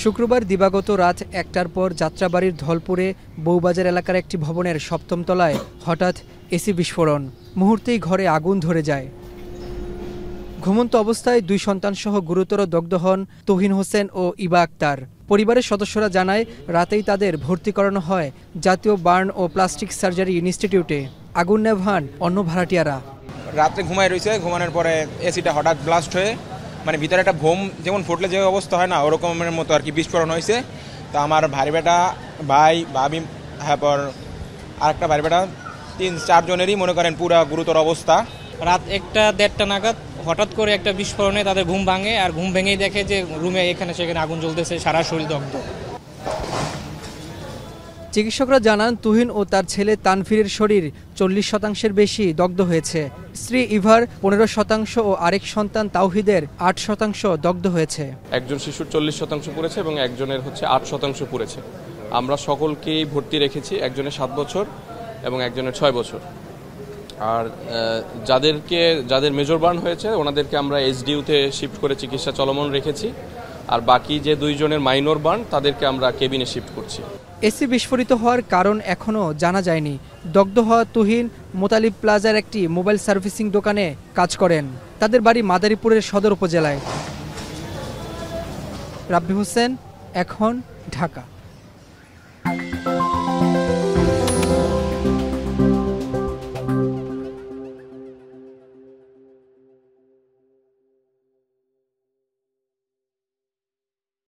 শুক্রবার দিবাগত রাত ১টার পর যাত্রাবাড়ির ধলপুরে বউবাজার এলাকার একটি ভবনের ৭ম তলায় হঠাৎ এসি বিস্ফোরণ। মুহূর্তেই ঘরে আগুন ধরে যায়। ঘুমন্ত অবস্থায় ২ সন্তানসহ গুরুতর দগ্ধ হন তুহিন হোসেন ও ইবা আক্তার। পরিবারের সদস্যরা জানায়, রাতেই তাদের ভর্তি করানো হয় জাতীয় বার্ন ও প্লাস্টিক সার্জারি ইনস্টিটিউটে। আগুন নেভান অন্য ভাড়াটিয়ারা। রাত্রে ঘুমায় রয়েছে, ঘুমানোর পরে এসিটা হঠাৎ ব্লাস্ট হয়ে মানে ভিতরে একটা বোম যেমন ফুটলে যে অবস্থা হয় না, ওরকমের মতো আর কি বিস্ফোরণ হয়েছে। তো আমার ভাই বেটা, ভাই ভাবি, হ্যাঁ পর আরেকটা ভাই বেটা, ৩-৪ জনেরই মনে করেন পুরা গুরুতর অবস্থা। রাত ১টা-১.৫টা নাগাদ হঠাৎ করে একটা বিস্ফোরণে তাদের ঘুম ভাঙে, আর ঘুম ভেঙেই দেখে যে রুমে এখানে সেখানে আগুন জ্বলতেছে, সারা শরীর দগ্ধ। চিকিৎসকরা জানান, তুহিন ও তার ছেলে তানভীরের শরীর ৪০% বেশি দগ্ধ হয়েছে। স্ত্রী ইভার ১৫% ও আরেক সন্তান তাওহিদের ৮% দগ্ধ হয়েছে। একজন শিশুর ৪০% পুড়েছে এবং একজনের ৮% পুড়েছে। আমরা সকলকেই ভর্তি রেখেছি, একজনের ৭ বছর এবং একজনের ৬ বছর। আর যাদের মেজর বার্ন হয়েছে ওনাদেরকে আমরা এসডিইউতে শিফট করে চিকিৎসা চলমান রেখেছি। আর বাকি যে ২ জনের মাইনর বার্ন তাদেরকে আমরা কেবিনে শিফট করছি। এসি বিস্ফোরিত হওয়ার কারণ এখনও জানা যায়নি। দগ্ধ হওয়া তুহিন মোতালিব প্লাজার একটি মোবাইল সার্ভিসিং দোকানে কাজ করেন। তাদের বাড়ি মাদারীপুরের সদর উপজেলায়। রাব্বি হোসেন, এখন, ঢাকা।